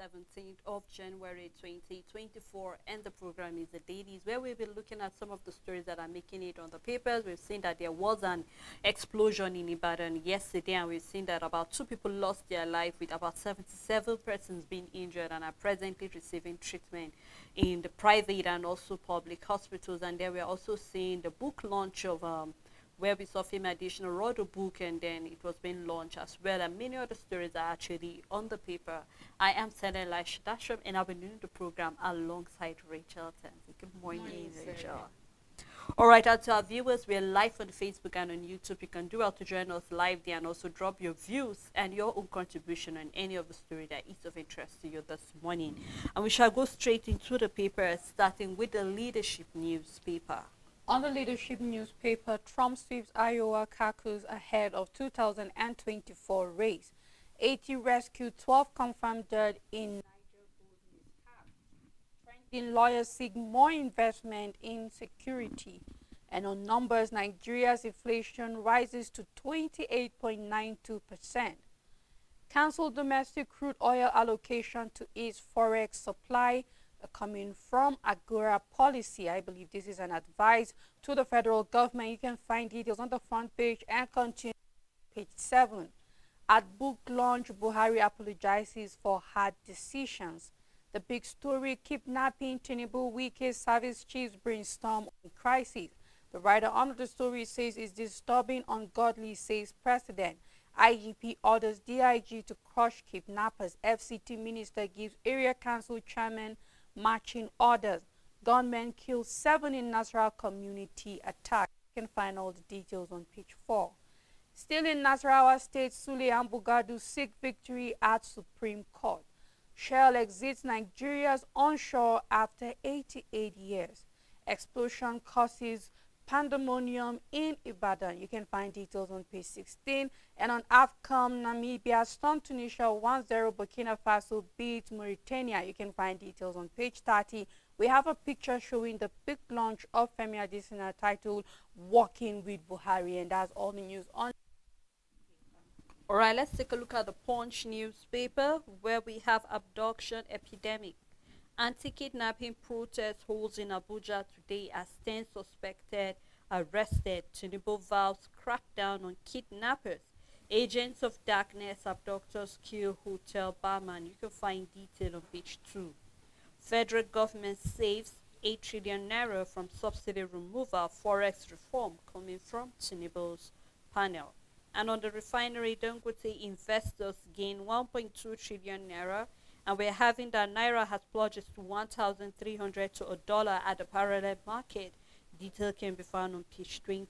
17th of January 2024, and the program is the Dailies, where we'll be looking at some of the stories that are making it on the papers. We've seen that there was an explosion in Ibadan yesterday, and we've seen that about 2 people lost their life, with about 77 persons being injured and are presently receiving treatment in the private and also public hospitals. And there we're also seeing the book launch of where we saw Fame Additional wrote a book and then it was being launched as well. And many other stories are actually on the paper. I am Sana Dashram, and I'll be doing the program alongside Rachel Tansy. Good morning, Rachel. All right, out to our viewers, we're live on Facebook and on YouTube. You can do well to join us live there and also drop your views and your own contribution on any of the story that is of interest to you this morning. And we shall go straight into the paper, starting with the Leadership newspaper. On the Leadership newspaper, Trump sweeps Iowa caucus ahead of 2024 race. 80 rescued, 12 confirmed dead in Niger gold mishap. Trending lawyers seek more investment in security. And on numbers, Nigeria's inflation rises to 28.92%. Cancel domestic crude oil allocation to ease forex supply. Coming from Agora policy. I believe this is an advice to the federal government. You can find details on the front page and continue page 7. At book launch, Buhari apologizes for hard decisions. The big story, kidnapping, Tinubu, Wike service chiefs brainstorm on crisis. The writer under the story says it's disturbing, ungodly, says president. IGP orders DIG to crush kidnappers. FCT minister gives area council chairman marching orders. Gunmen kill 7 in Nasarawa community attack. You can find all the details on page 4. Still in Nasarawa State, Sule and Bugadu seek victory at Supreme Court. Shell exits Nigeria's onshore after 88 years. Explosion causes pandemonium in Ibadan. You can find details on page 16. And on AFCON, Namibia stunned Tunisia 1-0. Burkina Faso beat Mauritania. You can find details on page 30. We have a picture showing the big launch of Femi Adesina titled Walking with Buhari. And that's all the news on. All right, let's take a look at the Punch newspaper, where we have abduction epidemic. Anti-kidnapping protest holds in Abuja today as 10 suspected arrested. Tinubu vows crackdown on kidnappers. Agents of darkness abductors kill hotel barman. You can find detail on page 2. Federal government saves 8 trillion naira from subsidy removal. Forex reform coming from Tinubu's panel. And on the refinery, Dangote investors gain 1.2 trillion naira. And we're having that Naira has plunged to 1,300 to $1 at the parallel market. Detail can be found on page 20.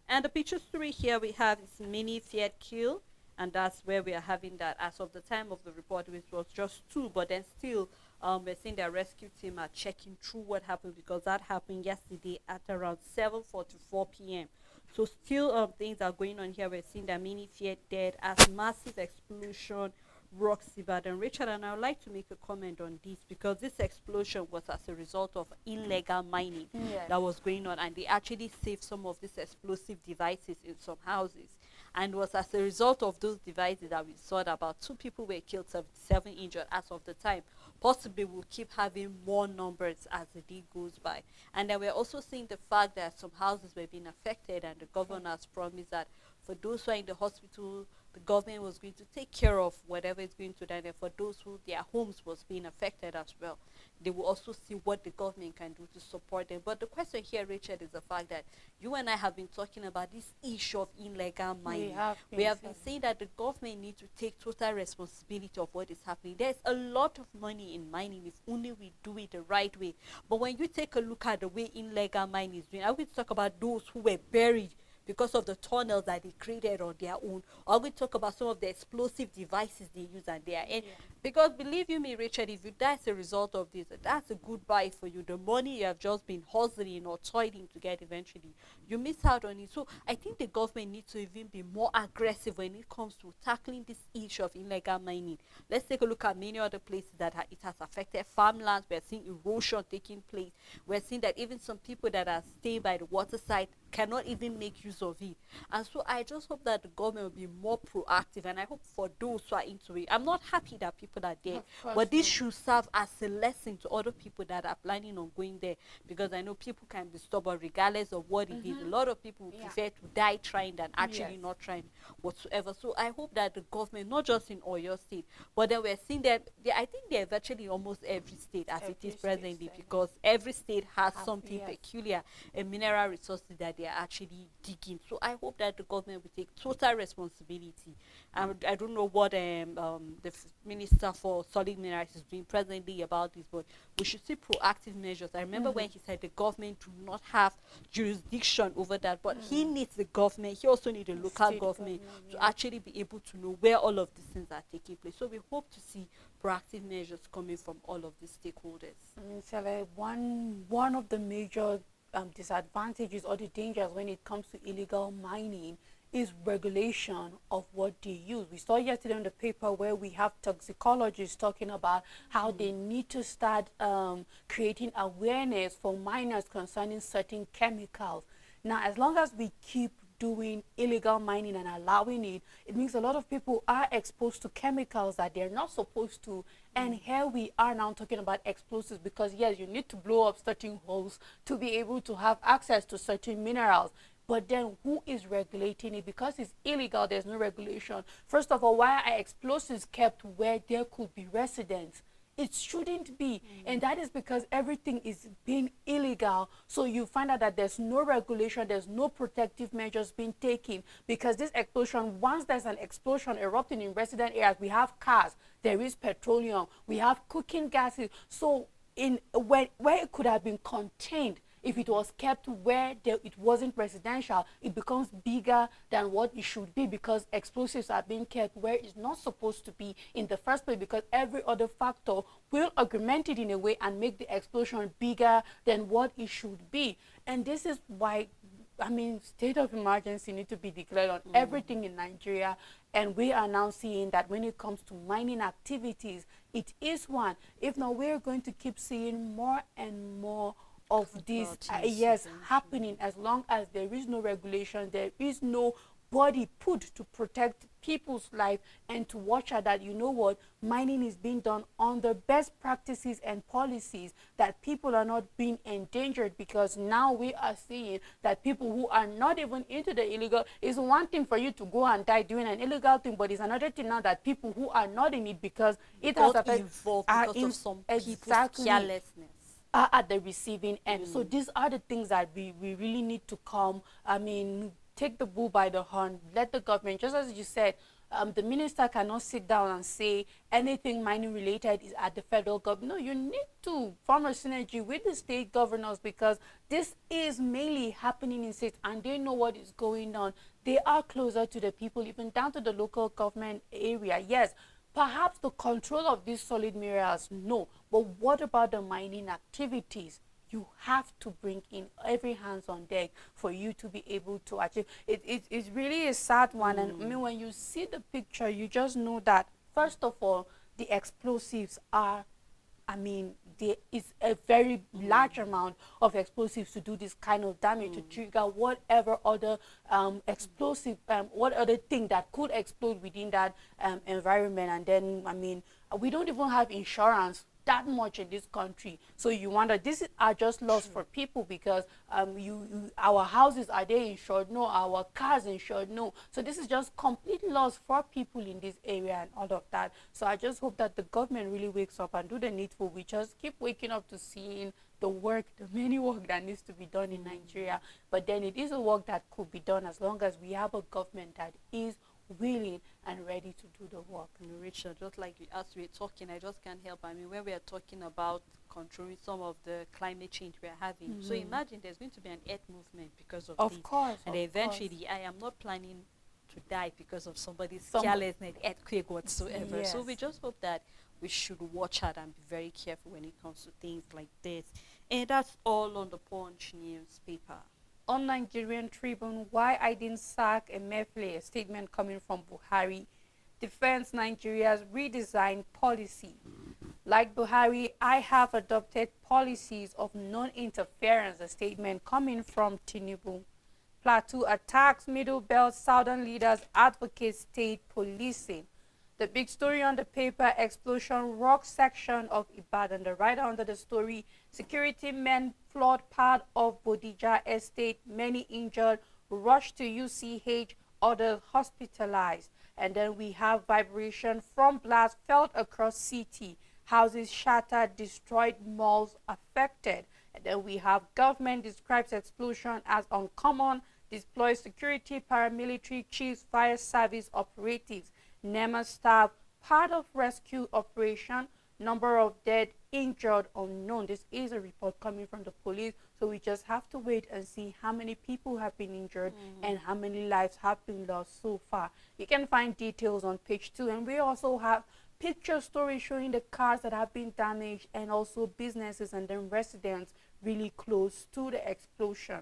And the picture story here we have is mini Fiat kill, and that's where we are having that. As of the time of the report, which was just 2, but then still we're seeing the rescue team are checking through what happened, because that happened yesterday at around 7:44 p.m. So still things are going on here. We're seeing the mini Fiat dead as massive explosion rocks Ibadan. Richard, and I would like to make a comment on this, because this explosion was as a result of illegal mining that was going on, and they actually saved some of these explosive devices in some houses, and it was as a result of those devices that we saw that about 2 people were killed, 7 injured as of the time. Possibly we'll keep having more numbers as the day goes by. And then we're also seeing the fact that some houses were being affected, and the governor has promised that for those who are in the hospital, the government was going to take care of whatever is going to die. And for those who their homes was being affected as well, they will also see what the government can do to support them. But the question here, Richard, is the fact that you and I have been talking about this issue of illegal mining. We have been saying that the government needs to take total responsibility of what is happening. There's a lot of money in mining if only we do it the right way. But when you take a look at the way illegal mining is doing, I will talk about those who were buried because of the tunnels that they created on their own, or we talk about some of the explosive devices they use and they are in. Because believe you me, Richard, if you die as a result of this, that's a goodbye for you. The money you have just been hustling or toiling to get eventually, you miss out on it. So I think the government needs to even be more aggressive when it comes to tackling this issue of illegal mining. Let's take a look at many other places that it has affected farmlands. We're seeing erosion taking place. We're seeing that even some people that are staying by the waterside cannot even make use of it. And so I just hope that the government will be more proactive, and I hope for those who are into it. I'm not happy that people are there, Of course, but this no. should serve as a lesson to other people that are planning on going there, because I know people can be stubborn regardless of what it is. A lot of people would Yeah. prefer to die trying than actually Yes. not trying whatsoever. So I hope that the government, not just in Oyo State, but then we're seeing that I think they're virtually almost every state as it Every is state presently, saying because every state has have, something yes. peculiar, a mineral resources that they're actually digging. So I hope that the government will take total responsibility. I don't know what the minister for solid minerals is doing presently about this, but we should see proactive measures. I remember when he said the government do not have jurisdiction over that, but he needs the government. He also needs the local State government government, to yeah. actually be able to know where all of these things are taking place. So we hope to see proactive measures coming from all of these stakeholders. I mean, Sele, one of the major disadvantages or the dangers when it comes to illegal mining is regulation of what they use. We saw yesterday in the paper where we have toxicologists talking about how they need to start creating awareness for miners concerning certain chemicals. Now, as long as we keep doing illegal mining and allowing it, it means a lot of people are exposed to chemicals that they're not supposed to. And here we are now talking about explosives, because yes, you need to blow up certain holes to be able to have access to certain minerals. But then who is regulating it? Because it's illegal, there's no regulation. First of all, why are explosives kept where there could be residents? It shouldn't be. And that is because everything is being illegal. So you find out that there's no regulation, there's no protective measures being taken, because this explosion, once there's an explosion erupting in resident areas, we have cars, there is petroleum, we have cooking gases. So in where it could have been contained, if it was kept where it wasn't residential, it becomes bigger than what it should be, because explosives are being kept where it's not supposed to be in the first place, because every other factor will augment it in a way and make the explosion bigger than what it should be. And this is why, I mean, state of emergency need to be declared on everything in Nigeria. And we are now seeing that when it comes to mining activities, it is one. If not, we're going to keep seeing more and more of this yes, happening, as long as there is no regulation, there is no body put to protect people's life and to watch out that, you know what, mining is being done on the best practices and policies, that people are not being endangered. Because now we are seeing that people who are not even into the illegal, is one thing for you to go and die doing an illegal thing, but it's another thing now that people who are not in it, because it has affected, involved because of some people's carelessness, are at the receiving end. So these are the things that we really need to come, I mean, take the bull by the horn, let the government, just as you said, the minister cannot sit down and say anything mining related is at the federal government. No, you need to form a synergy with the state governors, because this is mainly happening in states and they know what is going on. They are closer to the people, even down to the local government area. Yes, perhaps the control of these solid minerals, no. But what about the mining activities? You have to bring in every hands on deck for you to be able to achieve. It's really a sad one. And I mean, when you see the picture, you just know that, first of all, the explosives are, I mean, there is a very large amount of explosives to do this kind of damage, to trigger whatever other explosive, what other thing that could explode within that environment. And then, I mean, we don't even have insurance that much in this country. So you wonder, are just laws for people, because our houses, are they insured? No. Our cars insured? No. So this is just complete loss for people in this area and all of that. So I just hope that the government really wakes up and do the needful. We just keep waking up to seeing the work, the many work that needs to be done in Nigeria. But then it is a work that could be done as long as we have a government that is willing and ready to do the work. And Richard, just like as we're talking, I just can't help. I mean, when we are talking about controlling some of the climate change we are having, so imagine there's going to be an earth movement because of this. Of course. And of eventually, course. I am not planning to die because of somebody's carelessness, earthquake whatsoever. Yes. So we just hope that we should watch out and be very careful when it comes to things like this. And that's all on the Punch newspaper. On Nigerian Tribune, why I didn't sack Emefiele, a statement coming from Buhari, defends Nigeria's redesigned policy. Like Buhari, I have adopted policies of non-interference, a statement coming from Tinubu. Plateau attacks Middle Belt Southern leaders advocate state policing. The big story on the paper, explosion rock section of Ibadan. The writer under the story, security men flood part of Bodija estate, many injured, rushed to UCH, others hospitalized. And then we have vibration from blast felt across city, houses shattered, destroyed, malls affected. And then we have government describes explosion as uncommon, deploys security, paramilitary chiefs, fire service operatives. NEMA staff, part of rescue operation, number of dead, injured, unknown. This is a report coming from the police, so we just have to wait and see how many people have been injured and how many lives have been lost so far. You can find details on page 2, and we also have picture stories showing the cars that have been damaged and also businesses and then residents really close to the explosion.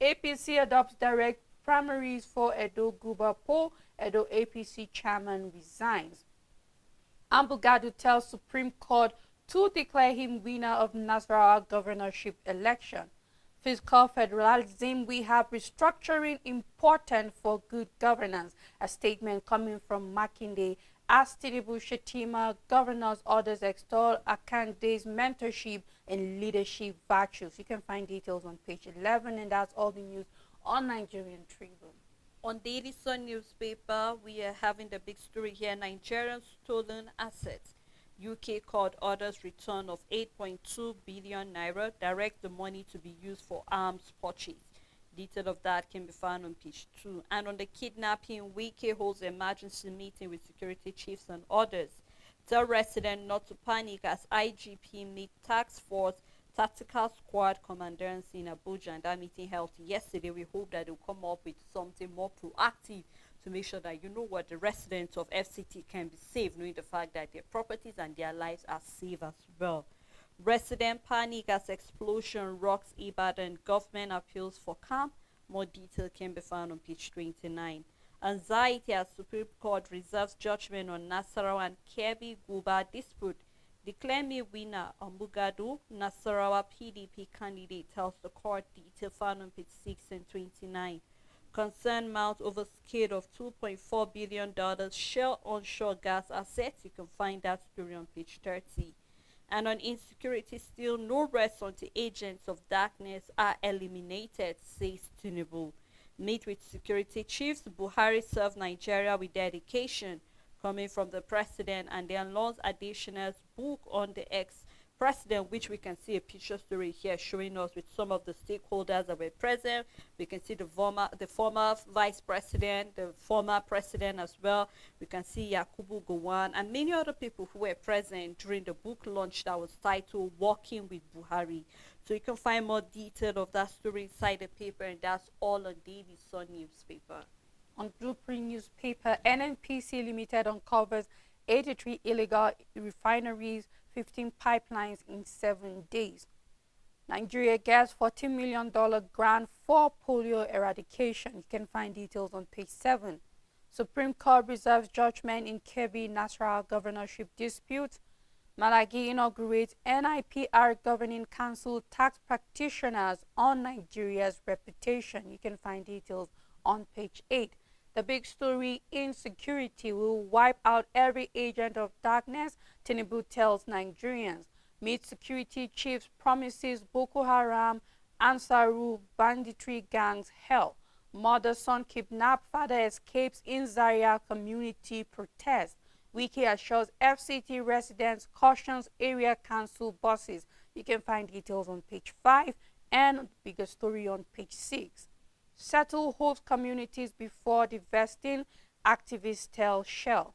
APC adopts direct primaries for Edo Guba poll. Edo APC chairman resigns. Ambugadu tells Supreme Court to declare him winner of Nasarawa governorship election. Fiscal federalism, we have restructuring important for good governance. A statement coming from Makinde as Tinubu Shetima governors orders extol Akande's mentorship and leadership virtues. You can find details on page 11, and that's all the news on Nigerian Tribune. On Daily Sun newspaper, we are having the big story here, Nigerian stolen assets. UK court orders return of 8.2 billion naira, direct the money to be used for arms purchase. Detail of that can be found on page 2. And on the kidnapping, Wike holds emergency meeting with security chiefs and others. Tell residents not to panic as IGP meet task force tactical squad commanders in Abuja, and that meeting held yesterday. We hope that they'll come up with something more proactive to make sure that, you know what, the residents of FCT can be safe, knowing the fact that their properties and their lives are safe as well. Resident panic as explosion rocks Ibadan, government appeals for calm. More detail can be found on page 29. Anxiety as Supreme Court reserves judgment on Nasarawa and Kebbi Guba dispute. Declare me winner. Ambugadu, Nasarawa PDP candidate tells the court. Detail found on page 6 and 29. Concern mount over scale of $2.4 billion Shell onshore gas assets. You can find that story on page 30. And on insecurity still, no rest until agents of darkness are eliminated, says Tinubu. Meet with security chiefs. Buhari served Nigeria with dedication. Coming from the president, and then launch additional book on the ex-president, which we can see a picture story here showing us with some of the stakeholders that were present. We can see the former vice president, the former president as well. We can see Yakubu Gowon and many other people who were present during the book launch that was titled Walking with Buhari. So you can find more detail of that story inside the paper, and that's all on Daily Sun newspaper. On Blueprint newspaper, NNPC Limited uncovers 83 illegal refineries, 15 pipelines in 7 days. Nigeria gets $14 million grant for polio eradication. You can find details on page 7. Supreme Court reserves judgment in Kebbi Nasarawa governorship dispute. Malagi inaugurates NIPR Governing Council tax practitioners on Nigeria's reputation. You can find details on page 8. The big story, insecurity will wipe out every agent of darkness, Tinubu tells Nigerians. Meet security chiefs, promises Boko Haram, Ansaru, banditry gangs hell. Mother, son kidnapped, father escapes in Zaria community protest. Wiki assures FCT residents, cautions area council buses. You can find details on page 5 and the bigger story on page 6. Settle host communities before divesting, activists tell Shell.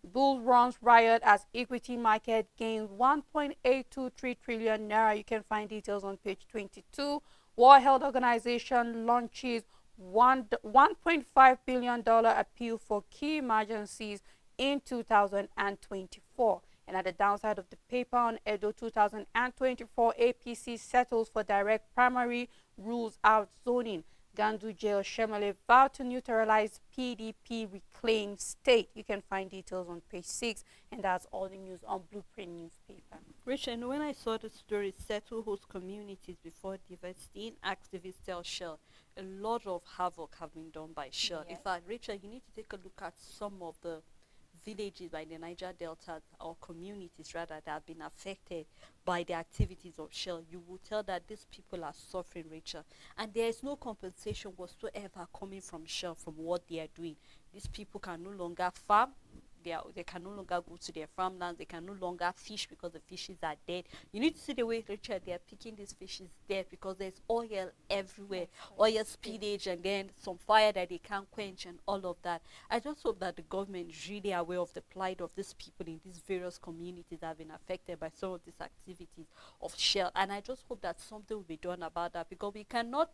Bull runs riot as equity market gains 1.823 trillion naira. You can find details on page 22. World Health Organization launches $1.5 billion appeal for key emergencies in 2024. And at the downside of the paper on Edo 2024, APC settles for direct primary, rules out zoning. Ganduje Oshemale vowed to neutralize PDP reclaim state. You can find details on page 6, and that's all the news on Blueprint newspaper. Rich, and when I saw the story, settle host communities before divesting, activists tell Shell a lot of havoc have been done by Shell. In Yes. fact, Richard, you need to take a look at some of the villages by the Niger Delta, or communities rather, that have been affected by the activities of Shell. You will tell that these people are suffering, Rachel, and there is no compensation whatsoever coming from Shell from what they are doing. These people can no longer farm. They can no longer go to their farmlands. They can no longer fish because the fishes are dead. You need to see the way, Richard, they are picking these fishes dead because there's oil everywhere, oil spillage, and then some fire that they can't quench and all of that. I just hope that the government is really aware of the plight of these people in these various communities that have been affected by some of these activities of Shell. And I just hope that something will be done about that, because we cannot,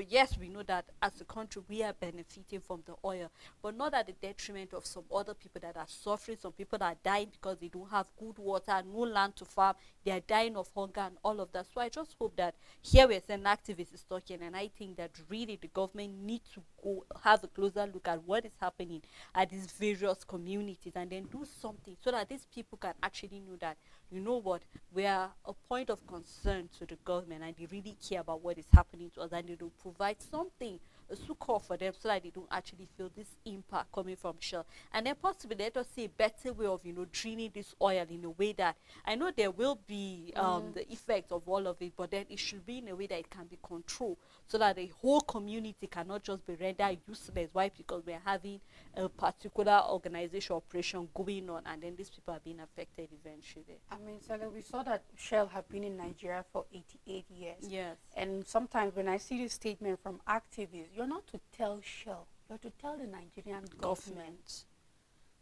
yes, we know that as a country we are benefiting from the oil, but not at the detriment of some other people that are suffering. Some people that are dying because they don't have good water, no land to farm. They are dying of hunger and all of that. So I just hope that here we're saying activists is talking, and I think that really the government needs to go have a closer look at what is happening at these various communities, and then do something so that these people can actually know that, you know what, we are a point of concern to the government, and they really care about what is happening to us, and they will provide something, a succor for them, so that they don't actually feel this impact coming from Shell. And then possibly let us see a better way of, draining this oil in a way that, I know there will be the effect of all of it, but then it should be in a way that it can be controlled, so that the whole community cannot just be rendered useless. Why? Because we're having a particular organization operation going on, and then these people are being affected eventually. I mean, Sally, we saw that Shell have been in Nigeria for 88 years. Yes. And sometimes when I see this statement from activists, you're not to tell Shell, you're to tell the Nigerian government.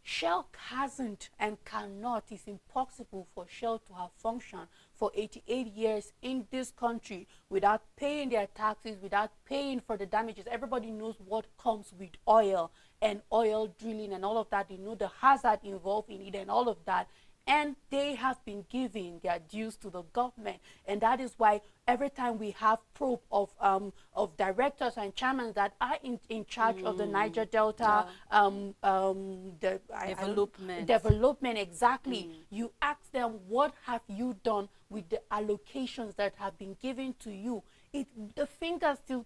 Shell hasn't and cannot, it's impossible for Shell to have functioned for 88 years in this country without paying their taxes, without paying for the damages. Everybody knows what comes with oil and oil drilling and all of that. They know the hazard involved in it and all of that. And they have been giving their dues to the government, and that is why every time we have probe of directors and chairmen that are in charge of the Niger Delta development, exactly, you ask them, what have you done with the allocations that have been given to you? The finger still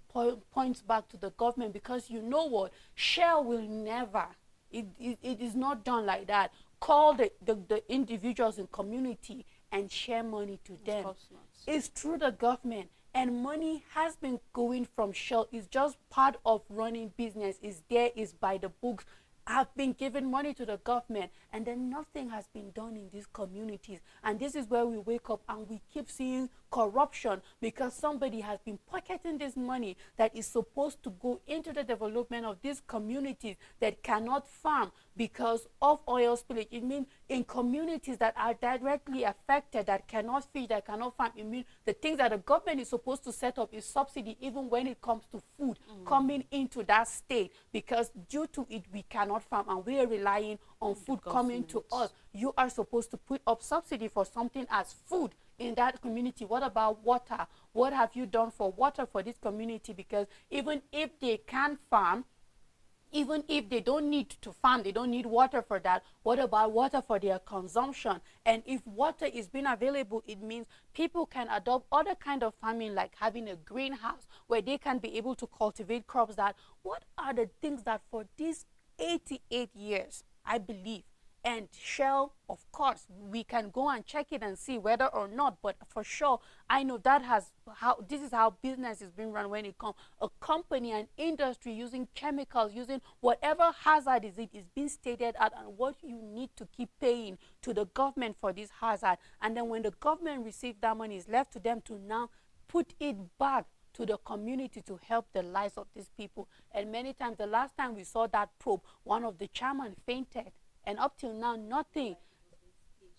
points back to the government, because you know what, Shell will never, it is not done like that. Call the individuals in community and share money to them. It's through the government, and money has been going from Shell. It's just part of running business. Is there, is by the books. Have been given money to the government, and then nothing has been done in these communities. And this is where we wake up and we keep seeing corruption, because somebody has been pocketing this money that is supposed to go into the development of these communities that cannot farm because of oil spillage. It means in communities that are directly affected, that cannot fish, that cannot farm, it means the things that the government is supposed to set up is subsidy, even when it comes to food coming into that state, because due to it we cannot farm and we are relying on food coming to us. You are supposed to put up subsidy for something as food in that community. What about water? What have you done for water for this community? Because even if they can farm, even if they don't need to farm, they don't need water for that, what about water for their consumption? And if water is being available, it means people can adopt other kind of farming, like having a greenhouse where they can be able to cultivate crops. That, what are the things that for these 88 years, I believe, and Shell, of course, we can go and check it and see whether or not, but for sure, I know that this is how business is being run when it comes, a company, an industry using chemicals, using whatever hazard is being stated at, and what you need to keep paying to the government for this hazard. And then when the government receives that money, it's left to them to now put it back to the community to help the lives of these people. And many times, the last time we saw that probe, one of the chairmen fainted. And up till now, nothing.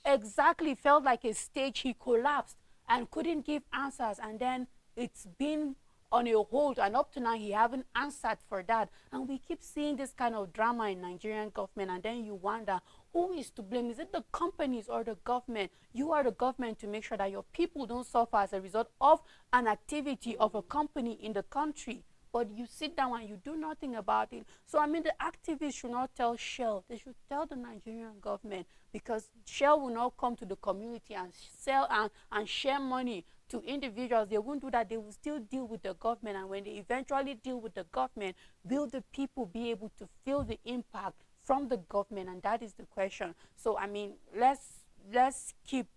Exactly, felt like a stage. He collapsed and couldn't give answers. And then it's been on a hold, and up to now, he haven't answered for that. And we keep seeing this kind of drama in Nigerian government. And then you wonder, who is to blame? Is it the companies or the government? You are the government to make sure that your people don't suffer as a result of an activity of a company in the country. but you sit down and you do nothing about it. So I mean, the activists should not tell Shell, they should tell the Nigerian government, because Shell will not come to the community and sell and share money to individuals. They won't do that. They will still deal with the government, and when they eventually deal with the government, will the people be able to feel the impact from the government? And that is the question. So I mean, let's keep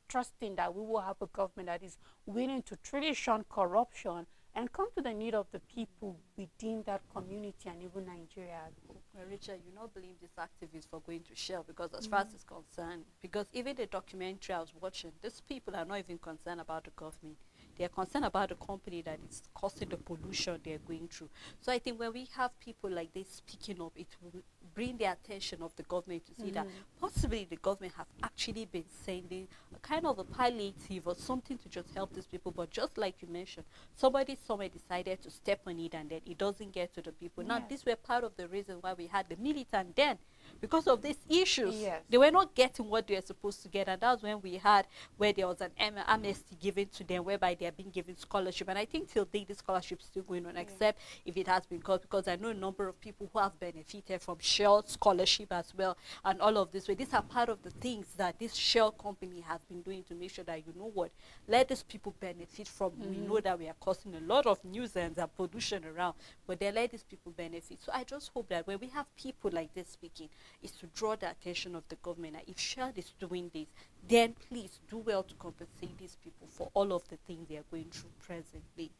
trusting that we will have a government that is willing to truly shun corruption and come to the need of the people within that community and even Nigeria. Well, Richard, you not blame these activists for going to Shell, because as far as it's concerned, because even the documentary I was watching, these people are not even concerned about the government. They are concerned about the company that is causing the pollution they're going through. So I think when we have people like this speaking up, it will bring the attention of the government to see that possibly the government have actually been sending a kind of a palliative or something to just help these people. But just like you mentioned, somebody somewhere decided to step on it, and then it doesn't get to the people. Now, these were part of the reason why we had the militant then. Because of these issues, they were not getting what they were supposed to get, and that's when we had where there was an amnesty given to them, whereby they are being given scholarship. And I think till date, this scholarship is still going on, except if it has been cut, because I know a number of people who have benefited from Shell scholarship as well, and all of this. These are part of the things that this Shell company has been doing to make sure that, you know what, let these people benefit from. We know that we are causing a lot of nuisance and pollution around, but they let these people benefit. So I just hope that when we have people like this speaking, is to draw the attention of the government that if Shell is doing this, then please do well to compensate these people for all of the things they are going through presently.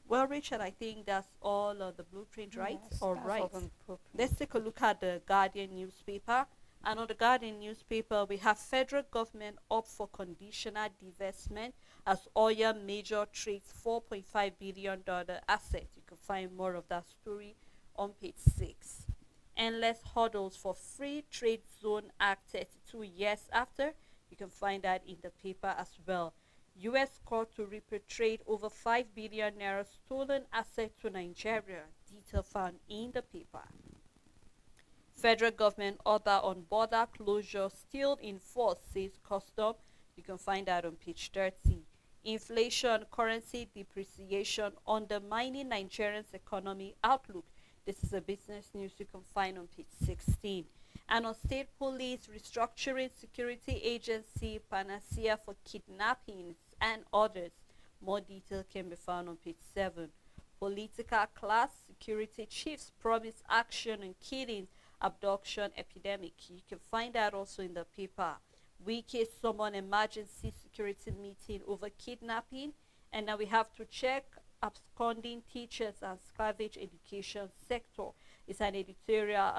Well, Richard, I think that's all of the blueprint, right? All right. Let's take a look at the Guardian newspaper. And on the Guardian newspaper, we have federal government up for conditional divestment as oil major trades $4.5 billion asset. You can find more of that story on page 6. Endless hurdles for free trade zone act 32 years after. You can find that in the paper as well. U.S. court to repatriate over 5 billion naira stolen asset to Nigeria. Detail found in the paper. Federal government order on border closure still in force, says custom. You can find that on page 30. Inflation, currency depreciation undermining Nigeria's economy outlook. This is a business news you can find on page 16. And on state police restructuring security agency panacea for kidnappings and others. More detail can be found on page 7. Political class security chiefs promise action on killings, abduction epidemic. You can find that also in the paper. Wike summon emergency security meeting over kidnapping. And now we have to check absconding teachers and scavenge education sector. It's an editorial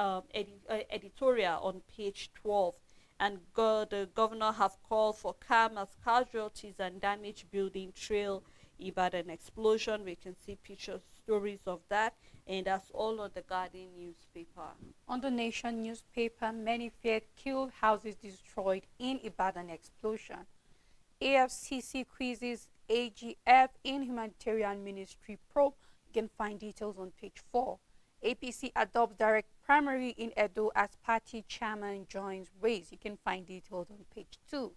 on page 12. And the governor have called for calm as casualties and damaged building trail Ibadan explosion. We can see pictures, stories of that. And that's all on the Guardian newspaper. On the Nation newspaper, many feared killed, houses destroyed in Ibadan explosion. AFCC quizzes AGF in humanitarian ministry probe. You can find details on page 4. APC adopts direct primary in Edo as party chairman joins race. You can find details on page 2.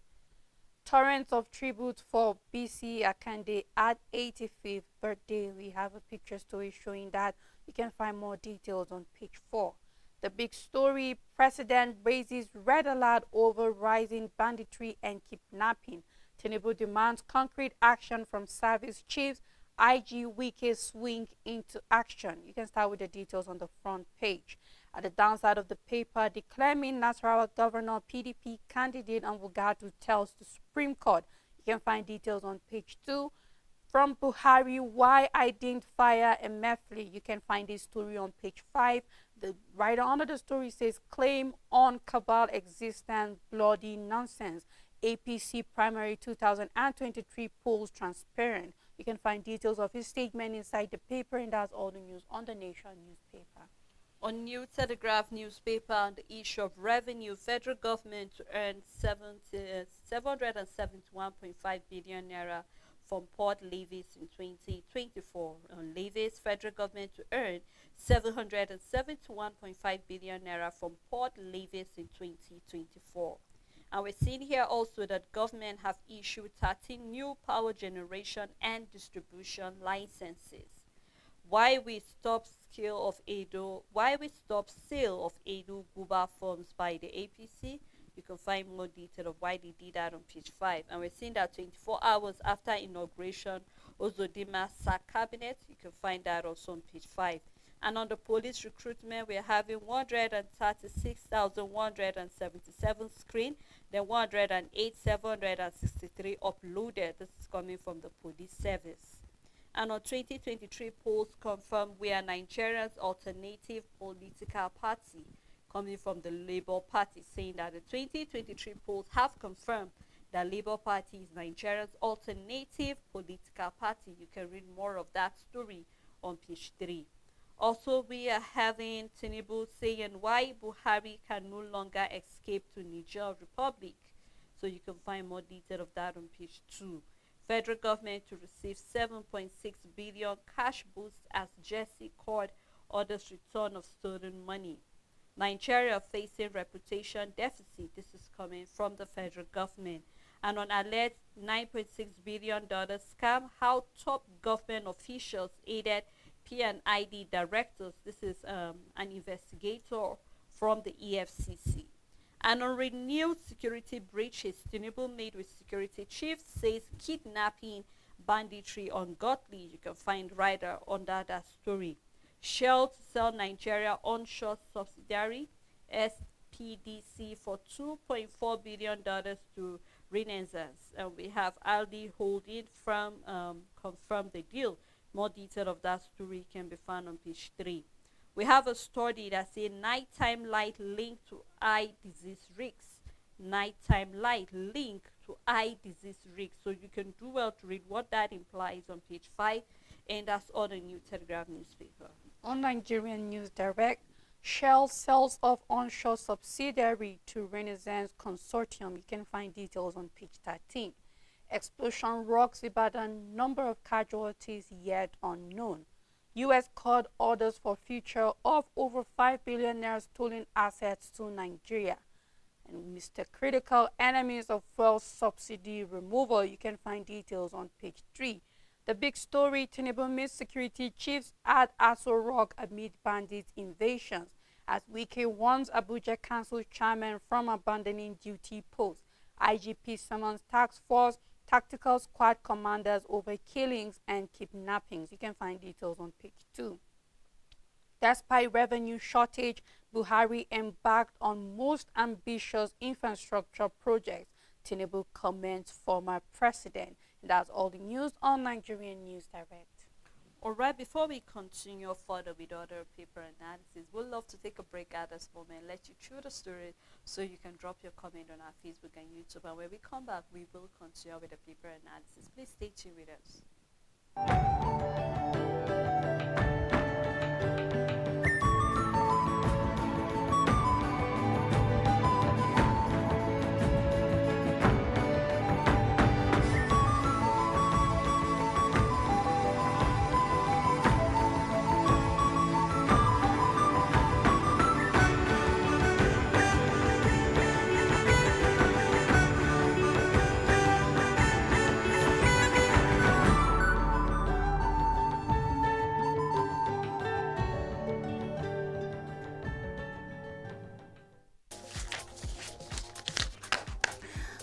Torrents of tribute for BC Akande at 85th birthday. We have a picture story showing that. You can find more details on page 4. The big story, President raises red alert over rising banditry and kidnapping. Tinubu demands concrete action from service chiefs. IG Wike swing into action. You can start with the details on the front page. At the downside of the paper, declaring Nasarawa governor PDP candidate and Wugadu tells the Supreme Court. You can find details on page 2. From Buhari, why I didn't fire Emefiele. You can find this story on page 5. The writer under the story says, claim on cabal existence, bloody nonsense. APC primary 2023 polls transparent. You can find details of his statement inside the paper, and that's all the news on the Nation newspaper. On New Telegraph newspaper, on the issue of revenue, federal government to earn 771.5 billion naira from port levies in 2024. On levies, federal government to earn 771.5 billion naira from port levies in 2024. And we're seeing here also that government have issued 13 new power generation and distribution licenses. Why we stop sale of Edo Guba farms by the APC. You can find more detail of why they did that on page 5. And we're seeing that 24 hours after inauguration, Ozodima sacked cabinet. You can find that also on page 5. And on the police recruitment, we're having 136,177 screen, then 108,763 uploaded. This is coming from the police service. And on 2023 polls confirm we are Nigeria's alternative political party, coming from the Labour Party, saying that the 2023 polls have confirmed that Labour Party is Nigeria's alternative political party. You can read more of that story on page 3. Also, we are having Tinubu saying why Buhari can no longer escape to Niger Republic. So you can find more detail of that on page 2. Federal government to receive 7.6 billion cash boost as Jesse Court orders return of stolen money. Nigeria facing reputation deficit. This is coming from the federal government. And on alert, $9.6 billion scam, how top government officials aided P&ID directors. This is an investigator from the EFCC. And on renewed security breaches Tinubu made with security chiefs, says kidnapping, banditry ungodly. You can find right under that story. Shell to sell Nigeria onshore subsidiary SPDC for $2.4 billion to Renaissance. And we have Aldi Holding from confirm the deal. More detail of that story can be found on page 3. We have a study that says nighttime light linked to eye disease risks. Nighttime light linked to eye disease risks. So you can do well to read what that implies on page 5. And that's all the New Telegraph newspaper. On Nigerian News Direct, Shell sells off onshore subsidiary to Renaissance Consortium. You can find details on page 13. Explosion rocks Ibadan, number of casualties yet unknown. U.S. court orders for future of over 5 billion naira stolen assets to Nigeria. And Mr. Critical, enemies of fuel subsidy removal. You can find details on page 3. The big story, Tinubu meets security chiefs at Aso Rock amid bandit invasions. As Wike warns Abuja Council chairman from abandoning duty post. IGP summons task force tactical squad commanders over killings and kidnappings. You can find details on page 2. Despite revenue shortage, Buhari embarked on most ambitious infrastructure projects. Tinubu comments former president. And that's all the news on Nigerian News Direct. Alright, before we continue further with other paper analysis, we'd love to take a break at this moment, let you through the story so you can drop your comment on our Facebook and YouTube. And when we come back, we will continue with the paper analysis. Please stay tuned with us.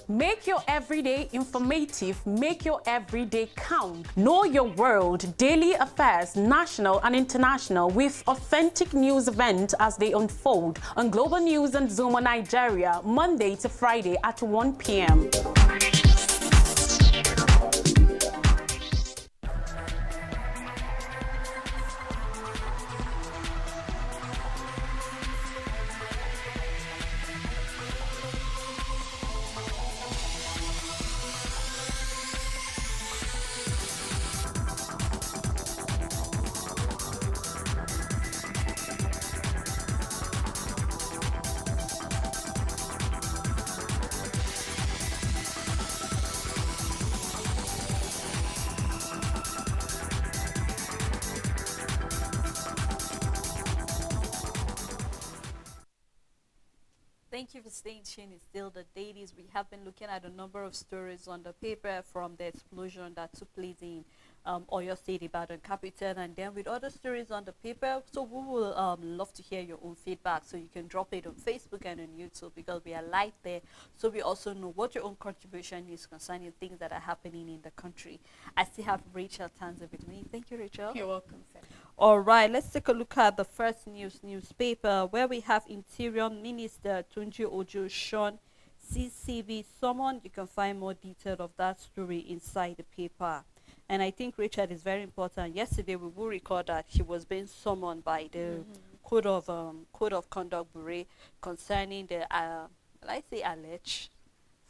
Make your everyday informative, make your everyday count. Know your world, daily affairs, national and international, with authentic news events as they unfold on Global News and Zoom on Nigeria, Monday to Friday at 1 p.m. Thank you for staying tuned. It's still the Dailies. We have been looking at a number of stories on the paper, from the explosion that took place in Oyo State Ibadan capital, and then with other stories on the paper. So we will love to hear your own feedback. So you can drop it on Facebook and on YouTube because we are live there. So we also know what your own contribution is concerning things that are happening in the country. I still have Rachel Tanza with me. Thank you, Rachel. You're welcome, sir. All right, let's take a look at the first newspaper where we have Interior Minister Tunji Ojo Sean CCV summoned. You can find more detail of that story inside the paper. And I think, Richard, is very important. Yesterday, we will record that he was being summoned by the Code of Conduct Bureau concerning the, let's say, alleged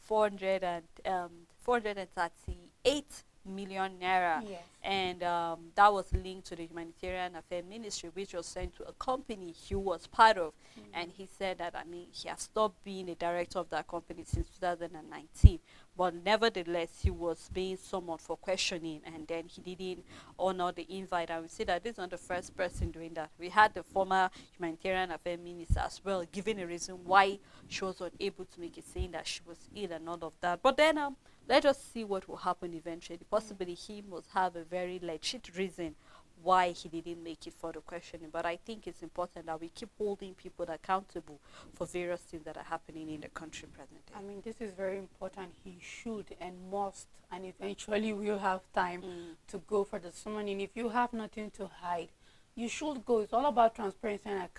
438 million naira. Yes. And that was linked to the Humanitarian Affairs Ministry, which was sent to a company he was part of. And he said that, I mean, he has stopped being a director of that company since 2019. But nevertheless, he was being summoned for questioning, and then he didn't honor the invite. And we see that this is not the first person doing that. We had the former Humanitarian Affairs Minister as well, giving a reason why she was unable to make it, saying that she was ill and all of that. But then let us see what will happen eventually. Possibly he must have a very legit reason why he didn't make it for the questioning. But I think it's important that we keep holding people accountable for various things that are happening in the country presently. I mean, this is very important. He should and must, and eventually will have time to go for the summoning. If you have nothing to hide, you should go. It's all about transparency and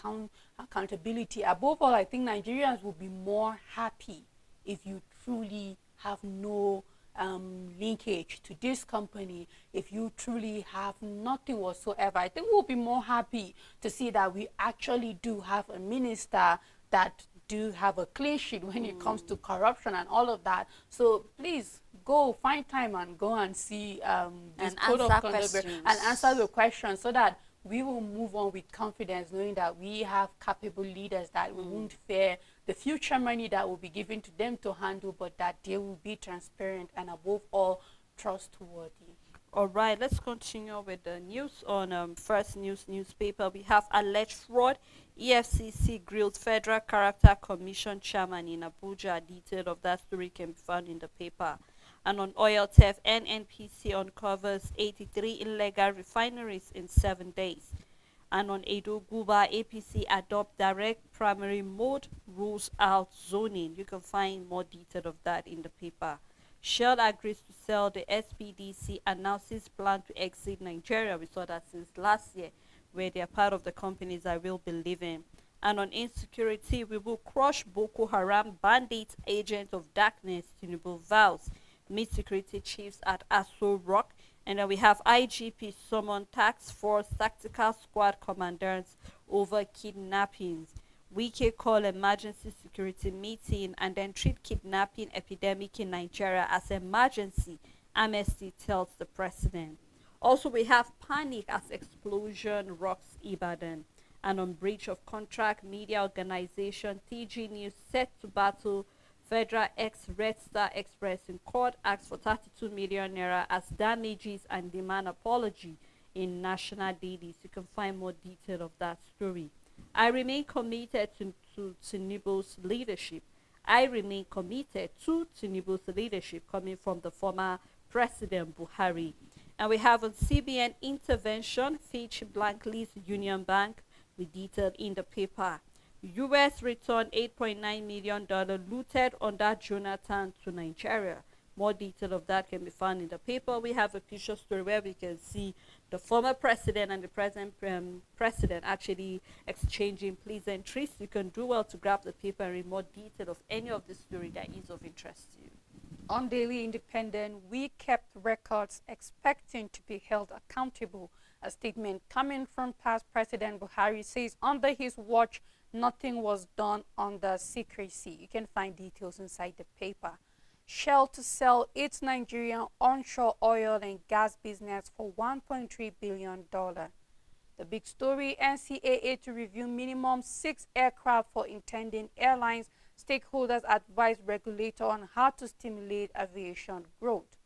accountability. Above all, I think Nigerians will be more happy if you truly have no linkage to this company. If you truly have nothing whatsoever, I think we'll be more happy to see that we actually do have a minister that do have a clean sheet when it comes to corruption and all of that. So please go find time and go and see this code of conduct and answer the questions, so that we will move on with confidence, knowing that we have capable leaders that we won't fear the future money that will be given to them to handle, but that they will be transparent and above all trustworthy. All right, let's continue with the news on First News newspaper. We have alleged fraud. EFCC grilled Federal Character Commission chairman in Abuja. Detail of that story can be found in the paper. And on oil theft, NNPC uncovers 83 illegal refineries in 7 days. And on Edo Guba, APC adopt direct primary mode, rules out zoning. You can find more detail of that in the paper. Shell agrees to sell the SPDC, announces plan to exit Nigeria. We saw that since last year, where they are part of the companies I will be leaving. And on insecurity, we will crush Boko Haram bandits, agents of darkness, Tinubu vows. Meet security chiefs at Aso Rock. And then we have IGP summon task force tactical squad commanders over kidnappings. Wike call emergency security meeting and then treat kidnapping epidemic in Nigeria as emergency. Amnesty tells the president. Also, we have panic as explosion rocks Ibadan. And on breach of contract, media organization TG News set to battle Federal Red Star Express in court, asks for 32 million naira as damages and demand apology in national dailies. You can find more detail of that story. I remain committed to Tinubu's leadership. I remain committed to Tinubu's leadership, coming from the former President Buhari. And we have a CBN intervention, Fitch blanklists Union Bank, with detail in the paper. U.S. returned $8.9 million looted under Jonathan to Nigeria. More detail of that can be found in the paper. We have a picture story where we can see the former president and the present president actually exchanging pleasantries. You can do well to grab the paper and read more detail of any of the story that is of interest to you. On Daily Independent, we kept records expecting to be held accountable. A statement coming from past President Buhari says under his watch, nothing was done under secrecy. You can find details inside the paper. Shell to sell its Nigerian onshore oil and gas business for $1.3 billion. The big story, NCAA to review minimum 6 aircraft for intending airlines. Stakeholders advise regulator on how to stimulate aviation growth.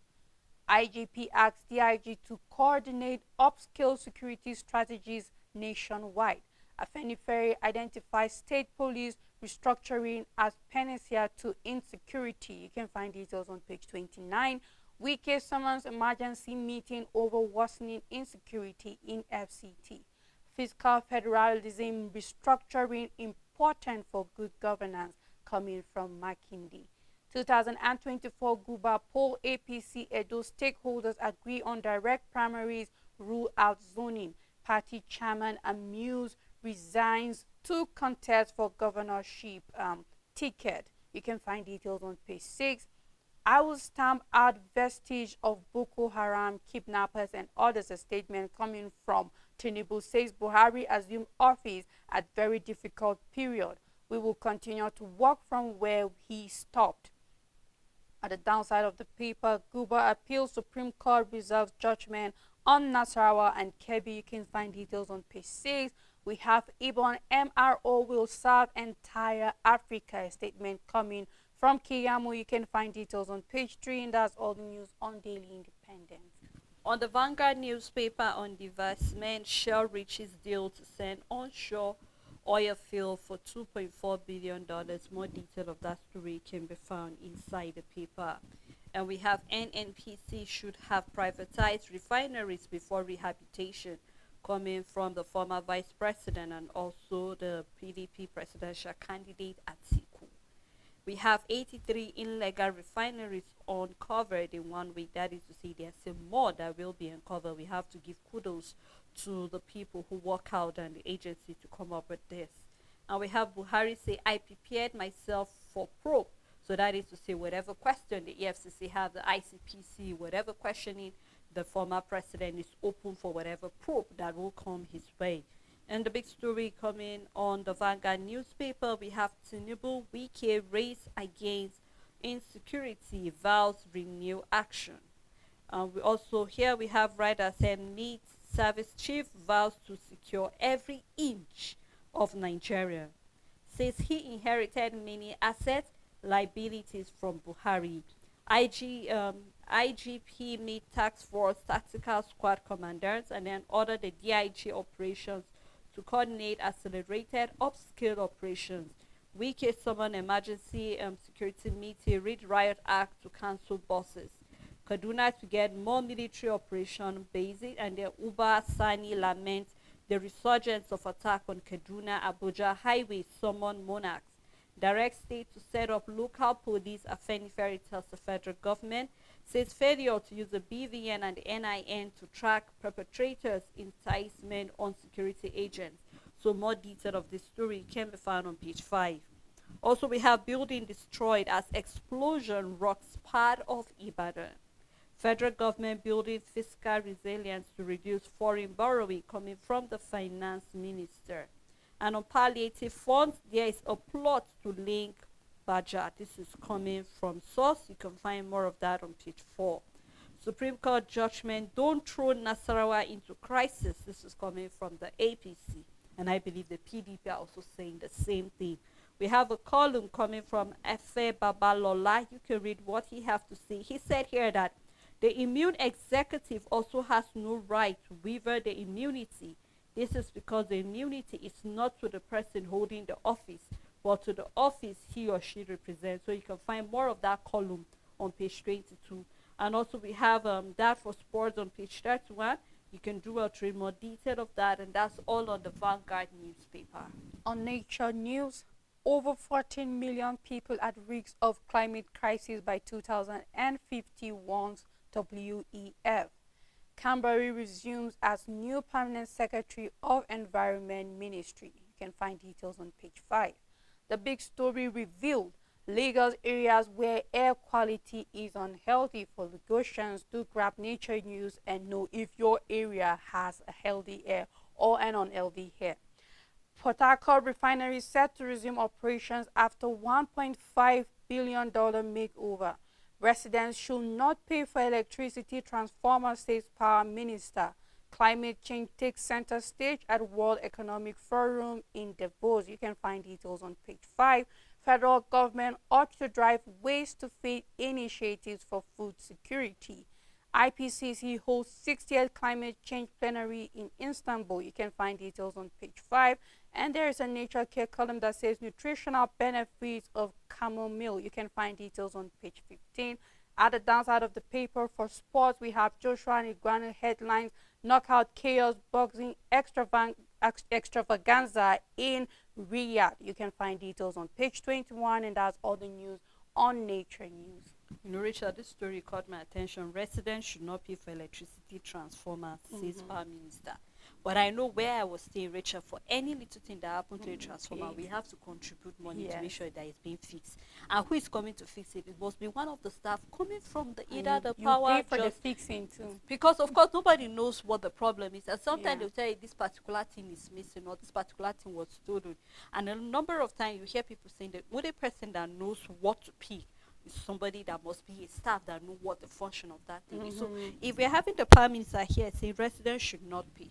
IGP asks DIG to coordinate upscale security strategies nationwide. Afenifere identifies state police restructuring as panacea to insecurity. You can find details on page 29. Wike summons emergency meeting over worsening insecurity in FCT. Fiscal federalism restructuring important for good governance coming from Makindi. 2024 Guba poll APC Edo stakeholders agree on direct primaries, rule out zoning. Party chairman Amuse resigns to contest for governorship ticket. You can find details on page 6. I will stamp out vestige of Boko Haram kidnappers and others. A statement coming from Tinubu says Buhari assumed office at very difficult period. We will continue to work from where he stopped. At the downside of the paper, Guba appeals Supreme Court reserves judgment on Nasarawa and Kebbi. You can find details on page 6. We have Ibon MRO will serve entire Africa. A statement coming from Kiyamu. You can find details on page 3, and that's all the news on Daily Independent. On the Vanguard newspaper on divestment, Shell reaches deal to send onshore oil field for $2.4 billion. More detail of that story can be found inside the paper. And we have NNPC should have privatized refineries before rehabilitation, coming from the former vice president and also the PDP presidential candidate Atiku. We have 83 illegal refineries uncovered in 1 week. That is to say, there's still more that will be uncovered. We have to give kudos to the people who work out and the agency to come up with this. And we have Buhari say, I prepared myself for probe. So that is to say, whatever question the EFCC have, the ICPC, whatever questioning the former president is open for whatever probe that will come his way. And the big story coming on the Vanguard newspaper, we have Tinubu Wike race against insecurity, vows renew action. We also here we have Ryder said meet service chief vows to secure every inch of Nigeria. Says he inherited many assets, liabilities from Buhari. IGP meet task force tactical squad commanders and then ordered the DIG operations to coordinate accelerated upscale operations. Wike summon emergency security meeting, read riot act to cancel buses. Kaduna to get more military operation bases, and then Uba Sani lament the resurgence of attack on Kaduna Abuja highway, summon monarchs. Direct state to set up local police. Afenifere tells the federal government. Says failure to use the BVN and the NIN to track perpetrators, enticement on security agents. So more detail of this story can be found on page 5. Also, we have building destroyed as explosion rocks part of Ibadan. Federal government building fiscal resilience to reduce foreign borrowing coming from the finance minister. And on palliative funds, there is a plot to link Baja. This is coming from source. You can find more of that on page 4. Supreme Court judgment, don't throw Nasarawa into crisis. This is coming from the APC. And I believe the PDP are also saying the same thing. We have a column coming from Efe Babalola. You can read what he has to say. He said here that the immune executive also has no right to waiver the immunity. This is because the immunity is not to the person holding the office, but to the office he or she represents. So you can find more of that column on page 22. And also we have that for sports on page 31. You can do a read more detail of that, and that's all on the Vanguard newspaper. On Nature News, over 14 million people at risk of climate crisis by 2051's WEF. Camberry resumes as new permanent secretary of Environment Ministry. You can find details on page 5. The big story revealed Lagos areas where air quality is unhealthy. For Lagosians, do grab Nature News and know if your area has a healthy air or an unhealthy air. Port Harcourt refinery set to resume operations after $1.5 billion makeover. Residents should not pay for electricity transformer, says Power Minister. Climate change takes center stage at World Economic Forum in Davos. You can find details on page 5. Federal government ought to drive waste to feed initiatives for food security. IPCC holds 60th climate change plenary in Istanbul. You can find details on page 5. And there is a Nature Care column that says nutritional benefits of chamomile. You can find details on page 15. At the downside of the paper, for sports, we have Joshua Iguana headlines, knockout chaos, boxing, extravaganza in Riyadh. You can find details on page 21, and that's all the news on Nature News. You know, Richard, this story caught my attention. Residents should not pay for electricity transformers, says Power Minister. But I know where I was staying, Richard, for any little thing that happened to a transformer, we have to contribute money to make sure that it's being fixed. And who is coming to fix it? It must be one of the staff coming from the either the power. You pay for the fixing too. Because of course nobody knows what the problem is, and sometimes they'll tell you this particular thing is missing or this particular thing was stolen. And a number of times you hear people saying that only person that knows what to pay is somebody that must be a staff that know what the function of that thing is. So if we're having the Prime Minister here saying residents should not pay,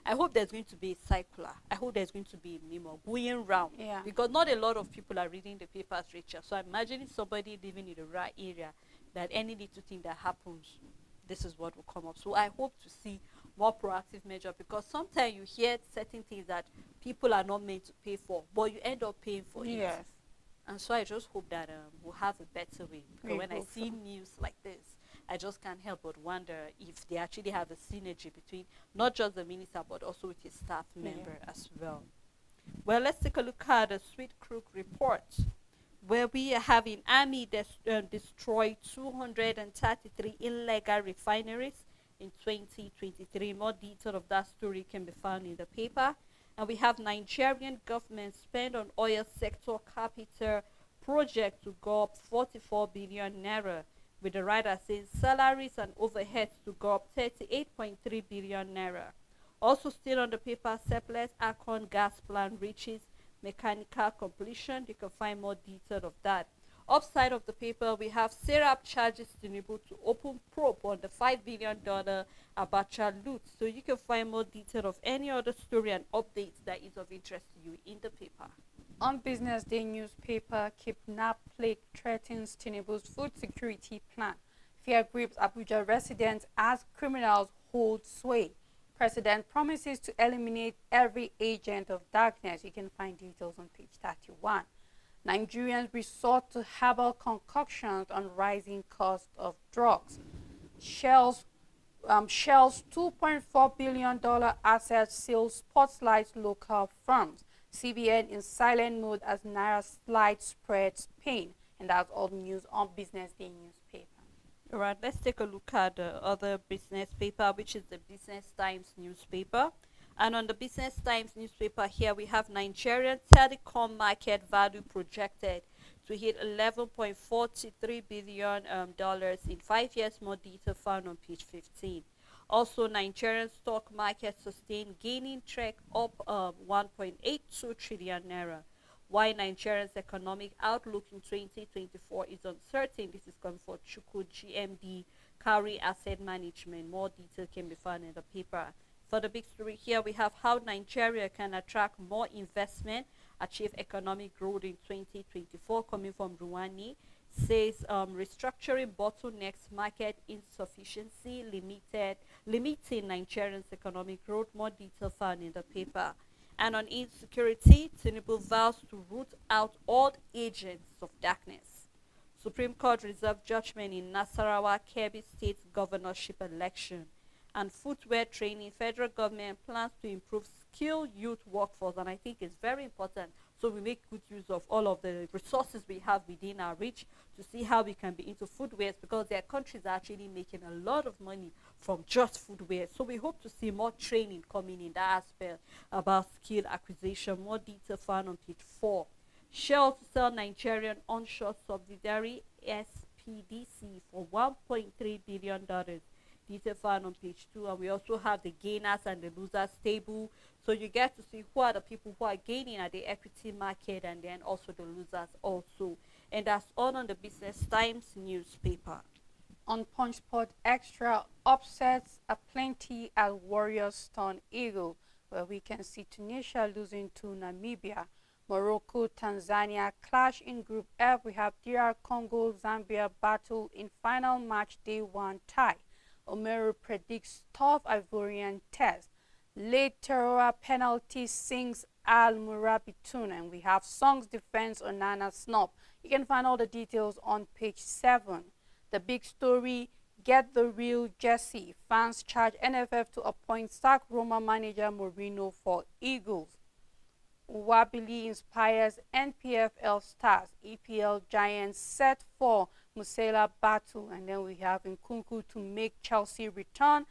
I hope there's going to be a circular. I hope there's going to be a memo going round. Because not a lot of people are reading the papers, Richard. So I'm imagining somebody living in the right area that any little thing that happens, this is what will come up. So I hope to see more proactive measure, because sometimes you hear certain things that people are not meant to pay for, but you end up paying for it. And so I just hope that we'll have a better way. Because when I see news like this, I just can't help but wonder if they actually have a synergy between not just the minister, but also with his staff member as well. Well, let's take a look at the Sweet Crook report, where we are having Army destroy 233 illegal refineries in 2023. More detail of that story can be found in the paper. And we have Nigerian government spend on oil sector capital project to go up 44 billion naira, with the writer saying salaries and overheads to go up 38.3 billion naira. Also still on the paper, surplus Akon gas plant reaches mechanical completion. You can find more detail of that. Upside of the paper, we have Serap charges Tinubu to open probe on the $5 billion Abacha loot. So you can find more detail of any other story and updates that is of interest to you in the paper. On Business Day newspaper, kidnap plague threatens Tinubu's food security plan. Fear grips Abuja residents as criminals hold sway. President promises to eliminate every agent of darkness. You can find details on page 31. Nigerians resort to herbal concoctions on rising cost of drugs. Shell's $2.4 billion asset sale spotlights local firms. CBN in silent mode as Naira slide spreads pain. And that's all the news on Business Day newspaper. All right, let's take a look at the other business paper, which is the Business Times newspaper. And on the Business Times newspaper here, we have Nigerian telecom market value projected to hit $11.43 billion in 5 years. More detail found on page 15. Also, Nigerian stock market sustained gaining track up 1.82 trillion naira. Why Nigeria's economic outlook in 2024 is uncertain. This is coming for Chuku GMD, Carry Asset Management. More detail can be found in the paper. For the big story here, we have how Nigeria can attract more investment, achieve economic growth in 2024, coming from Ruwani. Says restructuring bottlenecks, market insufficiency, limiting Nigerians' economic growth. More detail found in the paper. And on insecurity, Tinubu vows to root out all agents of darkness. Supreme Court reserved judgment in Nasarawa, Kebbi State governorship election. And footwear training, federal government plans to improve skilled youth workforce, and I think it's very important. So we make good use of all of the resources we have within our reach to see how we can be into footwear, because their countries are actually making a lot of money from just footwear. So we hope to see more training coming in that aspect about skill acquisition. More detail found on page 4. Shell to sell Nigerian onshore subsidiary SPDC for $1.3 billion. Detail found on page 2. And we also have the gainers and the losers table, so you get to see who are the people who are gaining at the equity market, and then also the losers also. And that's all on the Business Times newspaper. On Punch Sport Extra, upsets aplenty at Warriors stun Eagle, where we can see Tunisia losing to Namibia. Morocco, Tanzania clash in Group F. We have DR Congo, Zambia battle in final match day 1 tie. Omeru predicts tough Ivorian test. Late terror penalty sings Al Murabitun, and we have Song's defense on Nana Snop. You can find all the details on page 7. The big story, get the real Jesse. Fans charge NFF to appoint sack Roma manager Mourinho for Eagles. Wabili inspires NPFL stars. EPL giants set for Musela battle. And then we have Nkunku to make Chelsea return.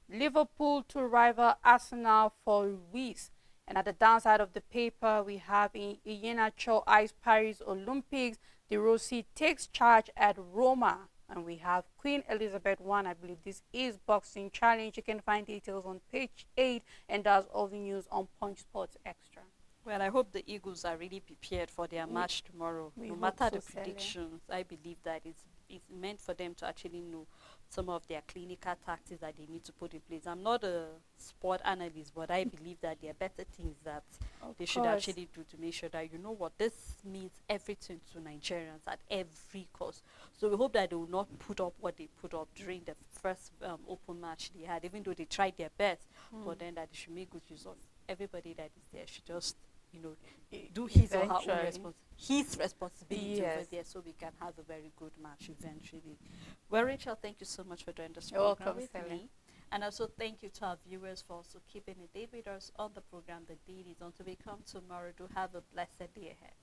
Liverpool to rival Arsenal for Ruiz. And at the downside of the paper, we have in Iheanacho Ice Paris Olympics. De Rossi takes charge at Roma. And we have Queen Elizabeth I. I believe this is Boxing Challenge. You can find details on page 8. And that's all the news on Punch Sports Extra. Well, I hope the Eagles are really prepared for their match tomorrow. No matter the predictions, I believe that it's meant for them to actually know some of their clinical tactics that they need to put in place. I'm not a sport analyst, but I believe that there are better things that they should actually do to make sure that, you know what, this means everything to Nigerians at every cost. So we hope that they will not put up what they put up during the first open match they had, even though they tried their best, but then that they should make good use of everybody that is there. Should just, you know, do his or her own responsibility over there, so we can have a very good match eventually. Well, Rachel, thank you so much for doing this program with me. And also thank you to our viewers for also keeping a day with us on the program, The Dailies. Until we come tomorrow, do have a blessed day ahead.